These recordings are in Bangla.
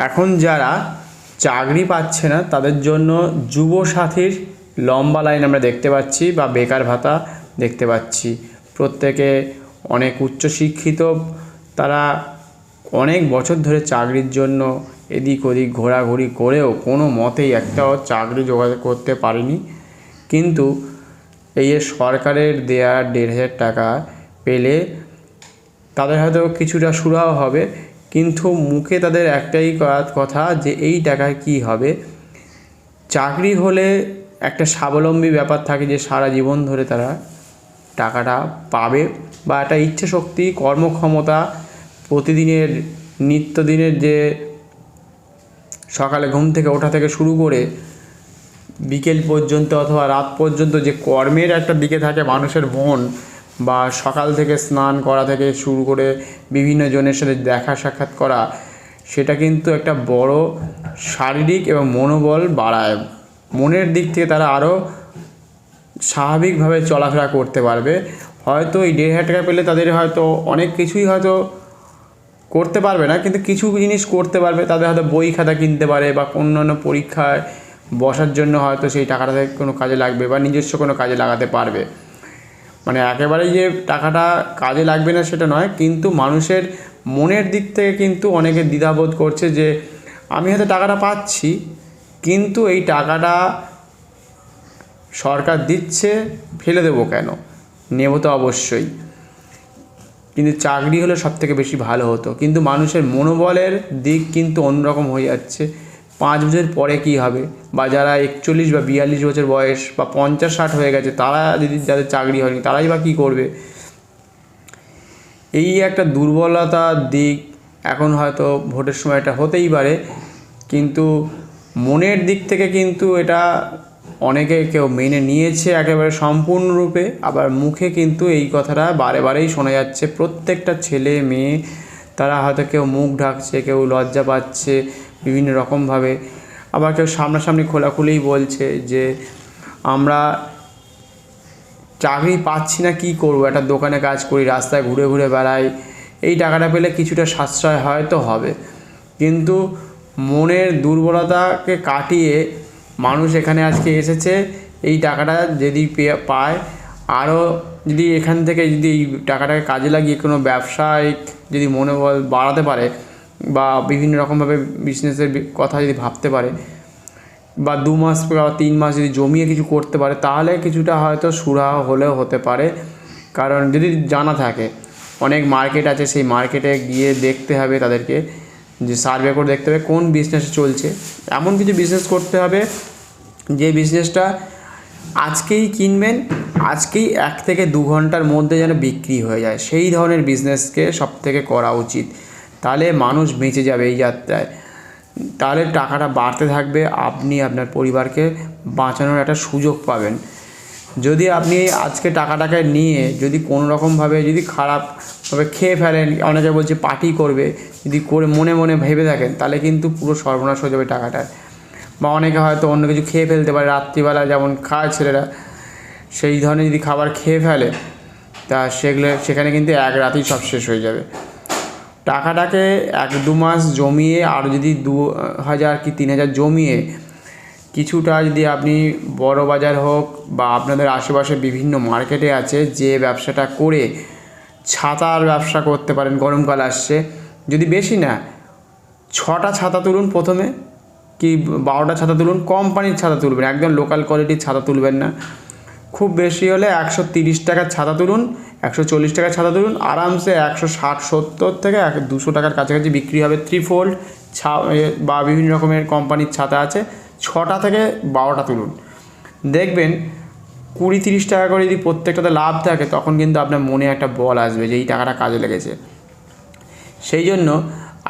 এখন যারা চাকরি পাচ্ছে না তাদের জন্য যুবসাথীর লম্বা লাইন আমরা দেখতে পাচ্ছি বা বেকার ভাতা দেখতে পাচ্ছি। প্রত্যেকে অনেক উচ্চশিক্ষিত, তারা অনেক বছর ধরে চাকরির জন্য এদিক ওদিক ঘোরাঘুরি করেও কোনো মতেই একটাও চাকরি জোগাড় করতে পারেনি। কিন্তু এই যে সরকারের দেয়া 1,500 টাকা পেলে তাদের হয়তো কিছুটা সুরাহা হবে, কিন্তু মুখে তাদের একটাই কথা যে এই টাকায় কি হবে। চাকরি হলে একটা স্বাবলম্বী ব্যাপার থাকে যে সারা জীবন ধরে তারা টাকাটা পাবে, বা একটা ইচ্ছে শক্তি, কর্মক্ষমতা, প্রতিদিনের নিত্যদিনের যে সকালে ঘুম থেকে ওঠা থেকে শুরু করে বিকেল পর্যন্ত অথবা রাত পর্যন্ত যে কর্মের একটা দিকে থাকে মানুষের মন, বা সকাল থেকে স্নান করা থেকে শুরু করে বিভিন্ন জনের সাথে দেখা সাক্ষাৎ করা, সেটা কিন্তু একটা বড় শারীরিক এবং মনোবল বাড়ায়। মনের দিক থেকে তারা আরও স্বাভাবিকভাবে চলাফেরা করতে পারবে। হয়তো এই 1,500 টাকা পেলে তাদের হয়তো অনেক কিছুই হয়তো করতে পারবে না, কিন্তু কিছু জিনিস করতে পারবে। তাদের হয়তো বই খাতা কিনতে পারে, বা অন্যান্য পরীক্ষায় বসার জন্য হয়তো সেই টাকাটা কোনো কাজে লাগবে, বা নিজস্ব কোনো কাজে লাগাতে পারবে। মানে একেবারেই যে টাকাটা কাজে লাগবে না সেটা নয়, কিন্তু মানুষের মনের দিক থেকে কিন্তু অনেকে দ্বিধাবোধ করছে যে আমি হয়তো টাকাটা পাচ্ছি, কিন্তু এই টাকাটা সরকার দিচ্ছে, ফেলে দেবো কেন, নেব তো অবশ্যই। কিন্তু চাকরি হলে সবথেকে বেশি ভালো হতো। কিন্তু মানুষের মনোবলের দিক কিন্তু অন্যরকম হয়ে যাচ্ছে। 5 বছর পরে কী হবে, বা যারা 41 বা 42 বছর বয়স বা 50-60 হয়ে গেছে, তারা যদি, যাদের চাকরি হয়নি, তারাই বা কী করবে। এই একটা দুর্বলতার দিক এখন হয়তো ভোটের সময় এটা হতেই পারে, কিন্তু মনের দিক থেকে কিন্তু এটা অনেকে কেউ মেনে নিয়েছে একেবারে সম্পূর্ণরূপে, আবার মুখে কিন্তু এই কথাটা বারে বারেই শোনা যাচ্ছে। প্রত্যেকটা ছেলে মেয়ে তারা হয়তো কেউ মুখ ঢাকছে, কেউ লজ্জা পাচ্ছে বিভিন্ন রকমভাবে, আবার কেউ সামনাসামনি খোলাখুলিই বলছে যে আমরা চাকরি পাচ্ছি না, কী করবো, একটা দোকানে কাজ করি, রাস্তায় ঘুরে ঘুরে বেড়াই, এই টাকাটা পেলে কিছুটা সাশ্রয় হয়তো হবে। কিন্তু মনের দুর্বলতাকে কাটিয়ে মানুষ এখানে আজকে এসেছে। এই টাকাটা যদি পায়, আরও যদি এখান থেকে যদি এই টাকাটাকে কাজে লাগিয়ে কোনো ব্যবসায়িক যদি মনোবল বাড়াতে পারে, বা বিভিন্ন রকমভাবে বিজনেসের কথা যদি ভাবতে পারে, বা 2 মাস বা 3 মাস যদি জমিয়ে কিছু করতে পারে, তাহলে কিছুটা হয়তো সুরাহা হলেও হতে পারে। কারণ যদি জানা থাকে, অনেক মার্কেট আছে, সেই মার্কেটে গিয়ে দেখতে হবে তাদেরকে, যে সার্ভে করে দেখতে হবে কোন বিজনেস চলছে। এমন কিছু বিজনেস করতে হবে যে বিজনেসটা আজকেই কিনবেন, আজকেই 1 থেকে 2 ঘন্টার মধ্যে যেন বিক্রি হয়ে যায়, সেই ধরনের বিজনেসকে সবথেকে করা উচিত। তাহলে মানুষ বেঁচে যাবে এই যাত্রায়, তাহলে টাকাটা বাড়তে থাকবে, আপনি আপনার পরিবারকে বাঁচানোর একটা সুযোগ পাবেন। যদি আপনি আজকে টাকাটাকে নিয়ে যদি কোনো রকমভাবে যদি খারাপভাবে খেয়ে ফেলেন, অনেকে বলছে পার্টি করবে, যদি করে মনে মনে ভেবে থাকেন, তাহলে কিন্তু পুরো সর্বনাশ হয়ে যাবে টাকাটার। বা অনেকে হয়তো অন্য কিছু খেয়ে ফেলতে পারে, রাত্রিবেলা যেমন খায় ছেলেরা, সেই ধরনের যদি খাবার খেয়ে ফেলে, তা সেখানে কিন্তু এক রাতেই সব শেষ হয়ে যাবে। টাকাটাকে 1-2 মাস জমিয়ে, আর যদি 2,000 কি 3,000 জমিয়ে কিছুটা যদি আপনি বড় বাজার হোক বা আপনাদের আশেপাশে বিভিন্ন মার্কেটে আছে, যে ব্যবসাটা করে ছাতার ব্যবসা করতে পারেন, গরমকাল আসছে, যদি বেশি না 6টা ছাতা তুলুন প্রথমে, কি 12টা ছাতা তুলুন, কোম্পানির ছাতা তুলবেন, একদম লোকাল কোয়ালিটির ছাতা তুলবেন না। খুব বেশি হলে 130 টাকার ছাতা তুলুন, 140 টাকার ছাতা তুলুন, আরামসে 160-70 থেকে 200 টাকার কাছাকাছি বিক্রি হবে। 3fold বা বিভিন্ন রকমের কোম্পানির ছাতা আছে, 6টা থেকে 12টা তুলুন, দেখবেন 20-30 টাকা করে যদি প্রত্যেকটাতে লাভ থাকে, তখন কিন্তু আপনার মনে একটা বল আসবে যে এই টাকাটা কাজে লেগেছে। সেই জন্য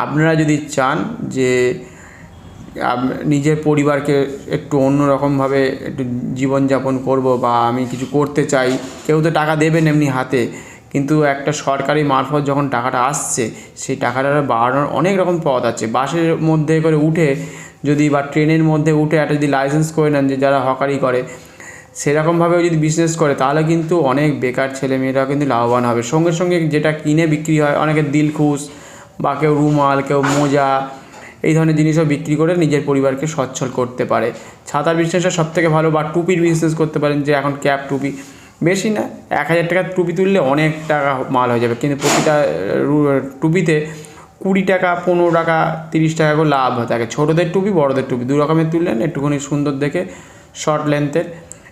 আপনারা যদি চান যে নিজের পরিবারকে একটু অন্যরকমভাবে একটু জীবনযাপন করব, বা আমি কিছু করতে চাই, কেউ তো টাকা দেবেন এমনি হাতে, কিন্তু একটা সরকারি মারফত যখন টাকাটা আসছে, সেই টাকাটা বাড়ানোর অনেক রকম পথ আছে। বাসের মধ্যে করে উঠে যদি, বা ট্রেনের মধ্যে উঠে একটা যদি লাইসেন্স করে নেন, যে যারা হকারি করে সেরকমভাবেও যদি বিজনেস করে, তাহলে কিন্তু অনেক বেকার ছেলেমেয়েরাও কিন্তু লাভবান হবে। সঙ্গে সঙ্গে যেটা কিনে বিক্রি হয়, অনেকে দিলখুশ, বা কেউ রুমাল, কেউ মোজা, এই ধরনের জিনিসও বিক্রি করে নিজের পরিবারকে সচ্ছল করতে পারে। ছাতার বিজনেসটা সবথেকে ভালো, বা টুপির বিজনেস করতে পারেন, যে এখন ক্যাপ টুপি বেশি না 1,000 টাকার টুপি তুললে অনেক টাকা মাল হয়ে যাবে, কিন্তু প্রতিটা টুপিতে 20 টাকা, 15 টাকা, 30 টাকা করে লাভ হয়ে থাকে। ছোটোদের টুপি, বড়োদের টুপি দু রকমের তুললেন, একটুখানি সুন্দর দেখে শর্ট লেন্থের,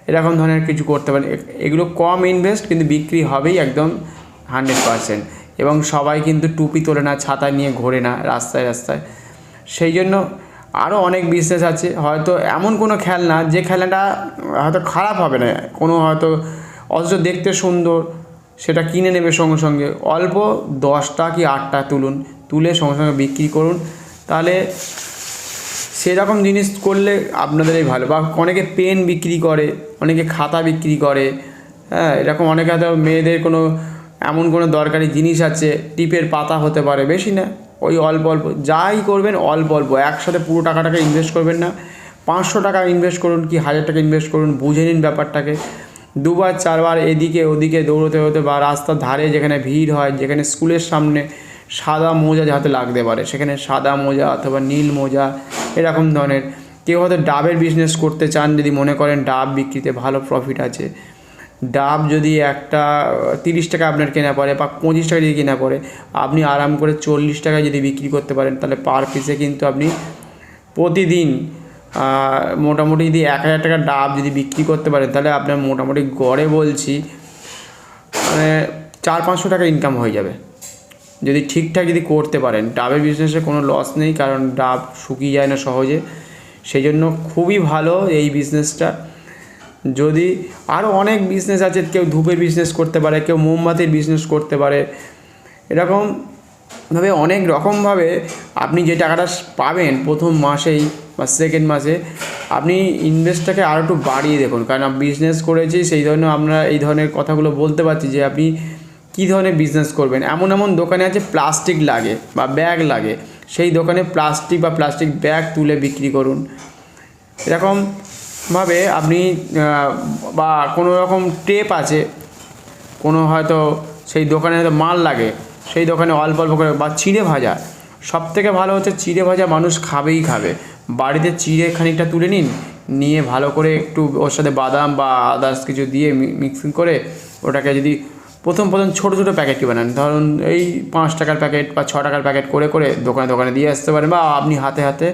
এরকম ধরনের কিছু করতে পারেন। এগুলো কম ইনভেস্ট, কিন্তু বিক্রি হবেই একদম 100%। এবং সবাই কিন্তু টুপি তোলে না, ছাতা নিয়ে ঘোরে না রাস্তায় রাস্তায়। সেই জন্য আরও অনেক বিজনেস আছে, হয়তো এমন কোনো খেলনা যে খেলনাটা হয়তো খারাপ হবে না, কোনো হয়তো অথচ দেখতে সুন্দর, সেটা কিনে নেবে সঙ্গে সঙ্গে, অল্প 10টা কি 8টা তুলে সঙ্গে সঙ্গে বিক্রি করুন। তাহলে সেরকম জিনিস করলে আপনাদেরই ভালো। বা অনেকে পেন বিক্রি করে, অনেকে খাতা বিক্রি করে, হ্যাঁ, এরকম অনেকে হয়তো মেয়েদের কোনো এমন কোনো দরকারি জিনিস আছে, টিপের পাতা হতে পারে, বেশি না, ওই অল্প অল্প যাই করবেন অল্প অল্প, একসাথে পুরো টাকাটাকে ইনভেস্ট করবেন না। 500 টাকা ইনভেস্ট করুন কি 1000 টাকা ইনভেস্ট করুন, বুঝে নিন ব্যাপারটাকে। 2বার 4বার এদিকে ওদিকে দৌড়তে হতে, বা রাস্তার ধারে যেখানে ভিড় হয়, যেখানে স্কুলের সামনে সাদা মোজা যাতে লাগতে পারে, সেখানে সাদা মোজা অথবা নীল মোজা এরকম ধরনের। কেউ হয়তো ডাবের বিজনেস করতে চান, যদি মনে করেন ডাব বিক্রিতে ভালো প্রফিট আছে, ডাব যদি একটা 30 টাকা আপনার কেনা পড়ে বা 25 টাকা যদি কেনা পড়ে, আপনি আরাম করে 40 টাকায় যদি বিক্রি করতে পারেন, তাহলে পার পিসে কিন্তু আপনি প্রতিদিন মোটামুটি যদি 1000 টাকার ডাব যদি বিক্রি করতে পারেন, তাহলে আপনার মোটামুটি গড়ে বলছি মানে 400-500 টাকা ইনকাম হয়ে যাবে, যদি ঠিকঠাক যদি করতে পারেন। ডাবের বিজনেসে কোনো লস নেই, কারণ ডাব শুকিয়ে যায় না সহজে, সেই জন্য খুবই ভালো এই বিজনেসটা। যদি আরও অনেক বিজনেস আছে, কেউ ধূপের বিজনেস করতে পারে, কেউ মোমবাতির বিজনেস করতে পারে, এরকমভাবে অনেক রকমভাবে আপনি যে টাকাটা পাবেন প্রথম মাসেই বা সেকেন্ড মাসে, আপনি ইনভেস্টটাকে আরও একটু বাড়িয়ে দেখুন। কারণ বিজনেস করেছি সেই ধরনের আমরা এই ধরনের কথাগুলো বলতে পারছি, যে আপনি কী ধরনের বিজনেস করবেন। এমন এমন দোকানে আছে প্লাস্টিক লাগে বা ব্যাগ লাগে, সেই দোকানে প্লাস্টিক বা প্লাস্টিক ব্যাগ তুলে বিক্রি করুন। এরকমভাবে আপনি বা কোনো রকম টেপ আছে, কোনো হয়তো সেই দোকানে হয়তো মাল লাগে, সেই দোকানে অল্প অল্প করে, বা চিড়ে ভাজা, সবথেকে ভালো হচ্ছে চিড়ে ভাজা, মানুষ খাবেই খাবে। বাড়িতে চিড়ে খানিকটা তুলে নিয়ে ভালো করে একটু ওর সাথে বাদাম বা আদার্স কিছু দিয়ে মিক্সিং করে, ওটাকে যদি প্রথম ছোটো ছোটো প্যাকেটটি বানান, ধরুন এই 5 টাকার প্যাকেট বা 6 টাকার প্যাকেট করে করে দোকানে দিয়ে আসতে পারেন, বা আপনি হাতে হাতে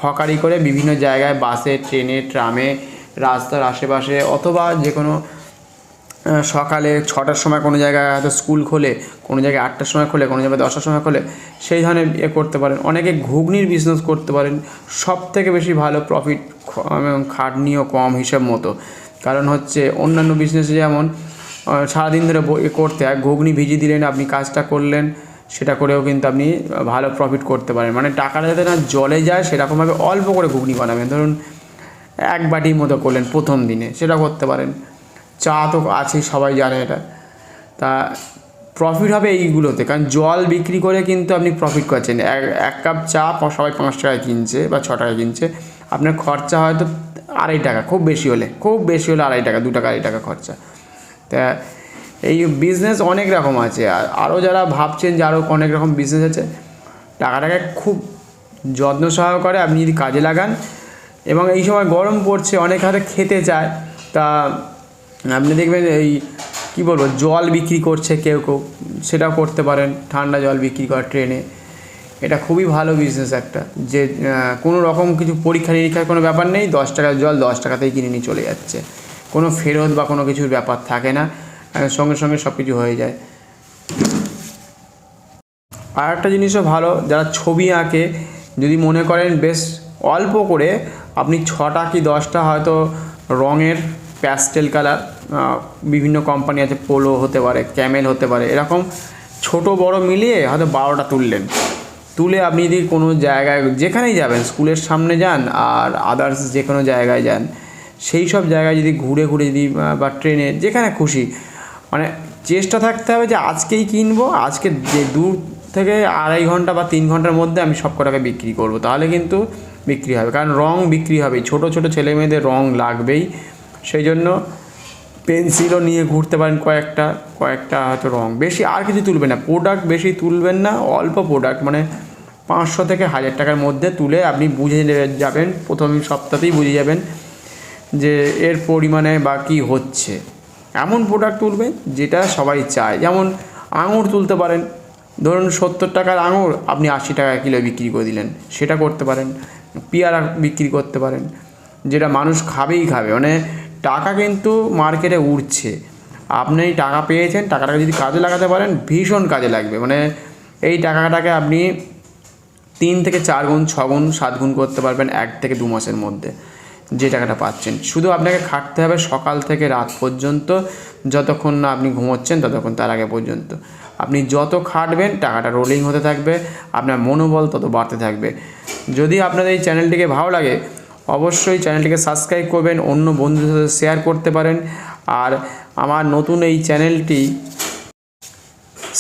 হকারি করে বিভিন্ন জায়গায়, বাসে, ট্রেনে, ট্রামে, রাস্তার আশেপাশে, অথবা যে কোনো সকালে 6টার সময় কোনো জায়গায় হয়তো স্কুল খোলে, কোনো জায়গায় 8টার সময় খোলে, কোনো জায়গায় 10টার সময় খোলে, সেই ধরনের করতে পারেন। অনেকে ঘুগনির বিজনেস করতে পারেন, সবথেকে বেশি ভালো প্রফিট এবং খাটনিও কম হিসাব মতো। কারণ হচ্ছে অন্যান্য বিজনেসে যেমন সারাদিন ধরে করতে হয়, ঘুগনি ভিজিয়ে দিলেন, আপনি কাজটা করলেন, সেটা করেও কিন্তু আপনি ভালো প্রফিট করতে পারেন। মানে টাকাটা যাতে না জলে যায় সেরকমভাবে অল্প করে ঘুগনি বানাবেন, ধরুন 1 বাটির মতো করলেন প্রথম দিনে, সেটা করতে পারেন। চা তো আছেই, সবাই জানে এটা। তা প্রফিট হবে এইগুলোতে, কারণ জল বিক্রি করে কিন্তু আপনি প্রফিট করছেন। 1 কাপ চা সবাই 5 টাকায় কিনছে বা 6 টাকায় কিনছে, আপনার খরচা হয়তো 2.5 টাকা, খুব বেশি হলে 2.5 টাকা, 2 টাকা 2.5 টাকা খরচা। তা এই বিজনেস অনেক রকম আছে। আরও যারা ভাবছেন যে আরও অনেক রকম বিজনেস আছে, টাকাটাকে খুব যত্ন সহকারে আপনি যদি কাজে লাগান, এবং এই সময় গরম পড়ছে, অনেক হয়তো খেতে চায়, তা আপনি দেখবেন এই কী বলবো, জল বিক্রি করছে কেউ সেটাও করতে পারেন, ঠান্ডা জল বিক্রি করে ট্রেনে, এটা খুবই ভালো বিজনেস একটা, যে কোনো রকম কিছু পরীক্ষা নিরীক্ষার কোনো ব্যাপার নেই, 10 টাকার জল 10 টাকাতেই কিনে নিয়ে চলে যাচ্ছে, কোনো ফেরত বা কোনো কিছুর ব্যাপার থাকে না, সঙ্গে সঙ্গে সব কিছু হয়ে যায়। আর একটা জিনিসও ভালো, যারা ছবি আঁকে, যদি মনে করেন বেশ অল্প করে আপনি 6টা কি 10টা হয়তো রঙের প্যাস্টেল কালার, বিভিন্ন কোম্পানি আছে, পোলো হতে পারে, ক্যামেল হতে পারে, এরকম ছোট বড় মিলিয়ে হয়তো 12টা তুলে আপনি যদি কোনো জায়গায় যেখানেই যাবেন, স্কুলের সামনে যান আর আদার্স যে কোনো জায়গায় যান, সেই সব জায়গায় যদি ঘুরে যদি বা ট্রেনে যেখানে খুশি, মানে চেষ্টা থাকতে হবে যে আজকেই কিনবো, আজকে যে 2 থেকে 2.5 ঘন্টা বা 3 ঘন্টার মধ্যে আমি সব কটাকে বিক্রি করব, তাহলে কিন্তু বিক্রি হবে। কারণ রং বিক্রি হবে, ছোট ছোট ছেলে মেয়েদের রং লাগবেই, সেই জন্য পেন্সিলও নিয়ে ঘুরতে পারেন, কয়েকটা হয়তো রং, বেশি আর কিছু তুলবেন না, প্রোডাক্ট বেশি তুলবেন না, অল্প প্রোডাক্ট, মানে 500 থেকে 1000 টাকার মধ্যে তুলে আপনি বুঝে যাবেন, প্রথম সপ্তাহতেই বুঝে যাবেন যে এর পরিমাণে বা কী হচ্ছে। এমন প্রোডাক্ট তুলবেন যেটা সবাই চায়। যেমন আঙুর তুলতে পারেন, ধরুন 70 টাকার আঙুর আপনি 80 টাকা কিলো বিক্রি করে দিলেন, সেটা করতে পারেন। পেয়ারা বিক্রি করতে পারেন, যেটা মানুষ খাবেই খাবে। মানে টাকা কিন্তু মার্কেটে উঠছে, আপনি টাকা পেয়েছেন, টাকাটাকে যদি কাজে লাগাতে পারেন ভীষণ কাজে লাগবে। মানে এই টাকাটাকে আপনি 3 থেকে 4 গুণ, 6 গুণ, 7 গুণ করতে পারবেন 1 থেকে 2 মাসের মধ্যে যে টাকাটা পাচ্ছেন। শুধু আপনাকে খাটতে হবে সকাল থেকে রাত পর্যন্ত, যতক্ষণ না আপনি ঘুমোচ্ছেন ততক্ষণ, তার আগে পর্যন্ত আপনি যত খাটবেন টাকাটা রোলিং হতে থাকবে, আপনার মনোবল তত বাড়তে থাকবে। যদি আপনাদের এই চ্যানেলটিকে ভালো লাগে অবশ্যই চ্যানেলটিকে সাবস্ক্রাইব করবেন, অন্য বন্ধুদের সাথে শেয়ার করতে পারেন। আর আমার নতুন এই চ্যানেলটি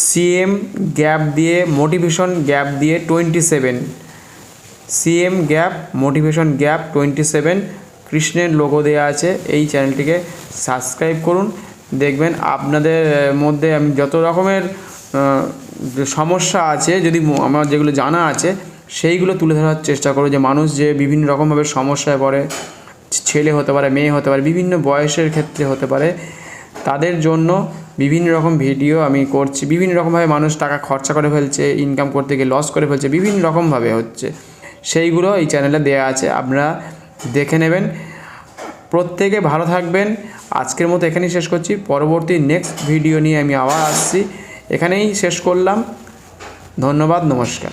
CM গ্যাপ দিয়ে মোটিভেশন গ্যাপ দিয়ে 27, CM গ্যাপ মোটিভেশন গ্যাপ 27 কৃষ্ণের লোগো দেওয়া আছে। এই চ্যানেলটিকে সাবস্ক্রাইব করুন, দেখবেন আপনাদের মধ্যে আমি যত রকমের সমস্যা আছে, যদি আমার যেগুলো জানা আছে সেইগুলো তুলে ধরার চেষ্টা করব। যে মানুষ যে বিভিন্ন রকমভাবে সমস্যায় পড়ে, ছেলে হতে পারে, মেয়ে হতে পারে, বিভিন্ন বয়সের ক্ষেত্রে হতে পারে, তাদের জন্য বিভিন্ন রকম ভিডিও আমি করছি। বিভিন্ন রকমভাবে মানুষ টাকা খরচা করে ফেলছে, ইনকাম করতে গিয়ে লস করে ফেলছে, বিভিন্ন রকমভাবে হচ্ছে, সেইগুলো এই চ্যানেলে দেওয়া আছে, আপনারা দেখে নেবেন। প্রত্যেকে ভালো থাকবেন। আজকের মতো এখানেই শেষ করছি, পরবর্তী নেক্সট ভিডিও নিয়ে আমি আবার আসছি। এখানেই শেষ করলাম, ধন্যবাদ, নমস্কার।